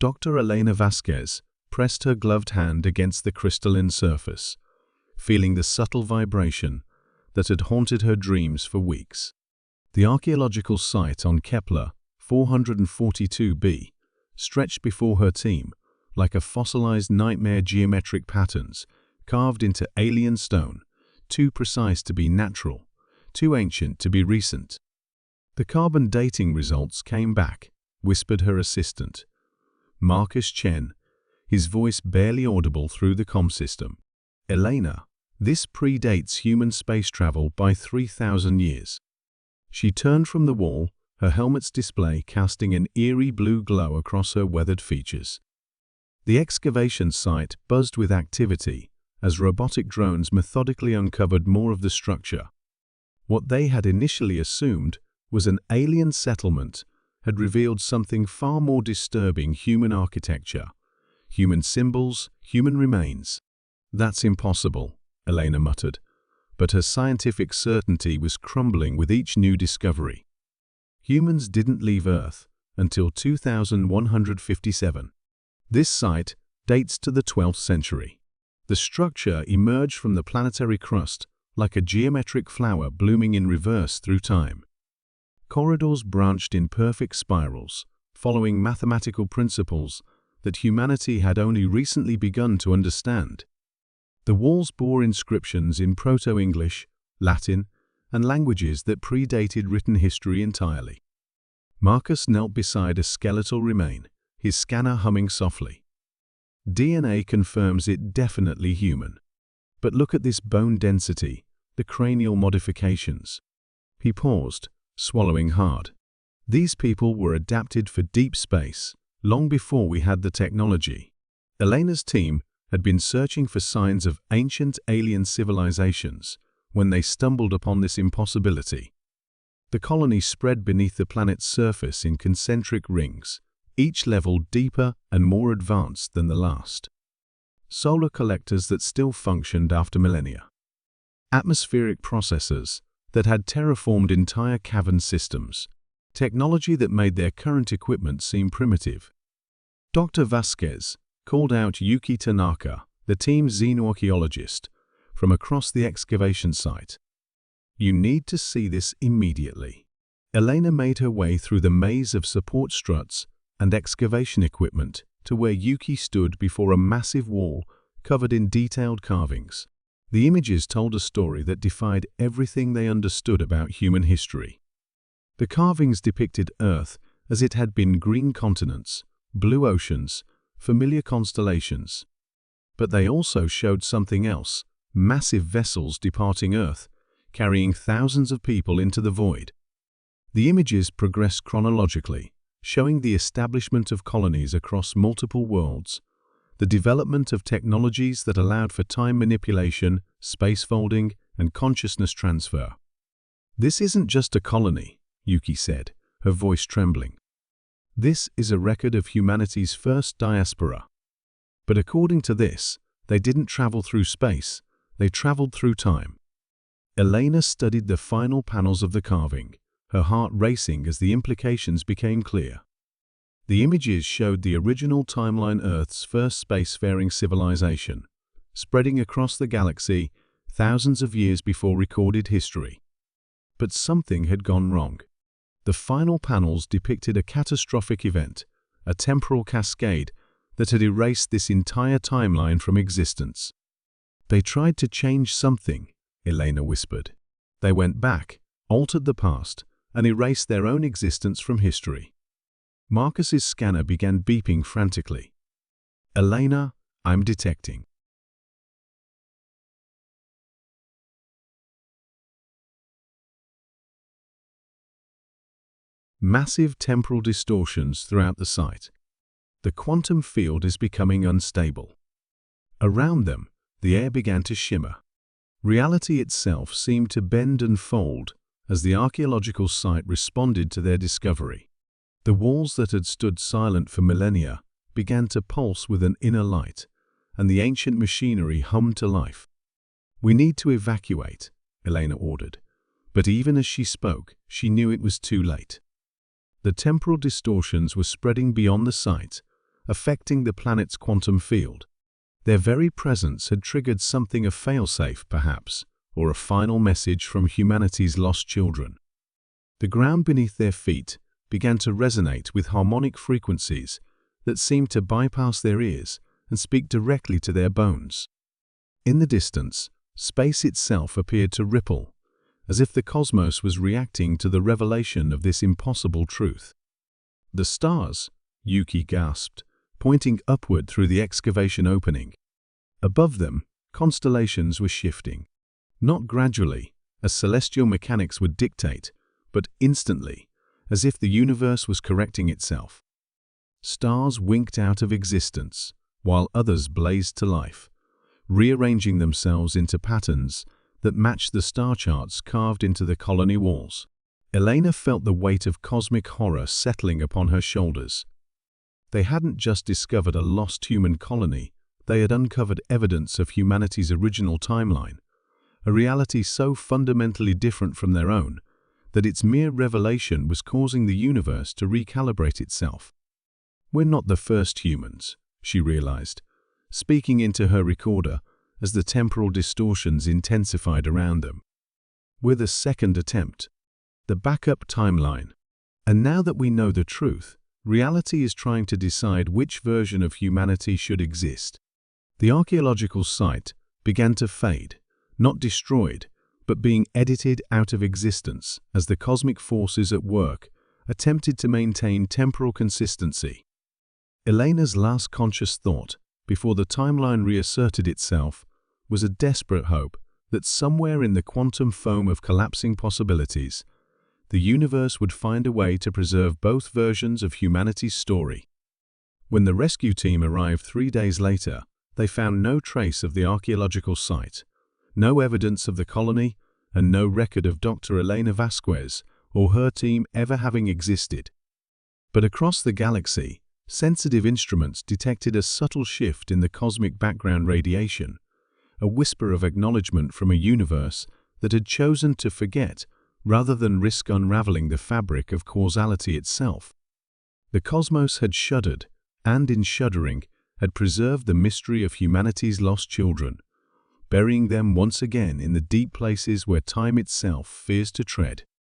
Dr. Elena Vasquez pressed her gloved hand against the crystalline surface, feeling the subtle vibration that had haunted her dreams for weeks. The archaeological site on Kepler 442b stretched before her team like a fossilized nightmare, geometric patterns carved into alien stone, too precise to be natural, too ancient to be recent. "The carbon dating results came back," whispered her assistant, Marcus Chen, his voice barely audible through the comm system. "Elena, this predates human space travel by 3,000 years." She turned from the wall, her helmet's display casting an eerie blue glow across her weathered features. The excavation site buzzed with activity as robotic drones methodically uncovered more of the structure. What they had initially assumed was an alien settlement had revealed something far more disturbing: human architecture, human symbols, human remains. "That's impossible," Elena muttered, but her scientific certainty was crumbling with each new discovery. Humans didn't leave Earth until 2157. This site dates to the 12th century. The structure emerged from the planetary crust like a geometric flower blooming in reverse through time. Corridors branched in perfect spirals, following mathematical principles that humanity had only recently begun to understand. The walls bore inscriptions in Proto-English, Latin, and languages that predated written history entirely. Marcus knelt beside a skeletal remain, his scanner humming softly. "DNA confirms it definitely human. But look at this bone density, the cranial modifications." He paused, swallowing hard. "These people were adapted for deep space long before we had the technology." Elena's team had been searching for signs of ancient alien civilizations when they stumbled upon this impossibility. The colony spread beneath the planet's surface in concentric rings, each level deeper and more advanced than the last. Solar collectors that still functioned after millennia. Atmospheric processors that had terraformed entire cavern systems. Technology that made their current equipment seem primitive. Dr. Vasquez called out Yuki Tanaka, the team's xenoarchaeologist, from across the excavation site. "You need to see this immediately." Elena made her way through the maze of support struts and excavation equipment to where Yuki stood before a massive wall covered in detailed carvings. The images told a story that defied everything they understood about human history. The carvings depicted Earth as it had been: green continents, blue oceans, familiar constellations. But they also showed something else: massive vessels departing Earth, carrying thousands of people into the void. The images progressed chronologically, showing the establishment of colonies across multiple worlds, the development of technologies that allowed for time manipulation, space folding, and consciousness transfer. "This isn't just a colony," Yuki said, her voice trembling. "This is a record of humanity's first diaspora. But according to this, they didn't travel through space, they traveled through time." Elena studied the final panels of the carving, her heart racing as the implications became clear. The images showed the original timeline: Earth's first spacefaring civilization, spreading across the galaxy thousands of years before recorded history. But something had gone wrong. The final panels depicted a catastrophic event, a temporal cascade that had erased this entire timeline from existence. "They tried to change something," Elena whispered. "They went back, altered the past, and erased their own existence from history." Marcus's scanner began beeping frantically. "Elena, I'm detecting." Massive temporal distortions throughout the site. The quantum field is becoming unstable. Around them, the air began to shimmer. Reality itself seemed to bend and fold as the archaeological site responded to their discovery. The walls that had stood silent for millennia began to pulse with an inner light, and the ancient machinery hummed to life. "We need to evacuate," Elena ordered, but even as she spoke, she knew it was too late. The temporal distortions were spreading beyond the site, affecting the planet's quantum field. Their very presence had triggered something, a failsafe perhaps, or a final message from humanity's lost children. The ground beneath their feet began to resonate with harmonic frequencies that seemed to bypass their ears and speak directly to their bones. In the distance, space itself appeared to ripple, as if the cosmos was reacting to the revelation of this impossible truth. "The stars," Yuki gasped, pointing upward through the excavation opening. Above them, constellations were shifting. Not gradually, as celestial mechanics would dictate, but instantly, as if the universe was correcting itself. Stars winked out of existence, while others blazed to life, rearranging themselves into patterns that matched the star charts carved into the colony walls. Elena felt the weight of cosmic horror settling upon her shoulders. They hadn't just discovered a lost human colony, they had uncovered evidence of humanity's original timeline, a reality so fundamentally different from their own that its mere revelation was causing the universe to recalibrate itself. "We're not the first humans," she realized, speaking into her recorder as the temporal distortions intensified around them. "We're the second attempt, the backup timeline. And now that we know the truth, reality is trying to decide which version of humanity should exist." The archaeological site began to fade, not destroyed, but being edited out of existence as the cosmic forces at work attempted to maintain temporal consistency. Elena's last conscious thought, before the timeline reasserted itself, was a desperate hope that somewhere in the quantum foam of collapsing possibilities, the universe would find a way to preserve both versions of humanity's story. When the rescue team arrived 3 days later, they found no trace of the archaeological site, no evidence of the colony, and no record of Dr. Elena Vasquez or her team ever having existed. But across the galaxy, sensitive instruments detected a subtle shift in the cosmic background radiation, a whisper of acknowledgement from a universe that had chosen to forget rather than risk unraveling the fabric of causality itself. The cosmos had shuddered, and in shuddering, had preserved the mystery of humanity's lost children, burying them once again in the deep places where time itself fears to tread.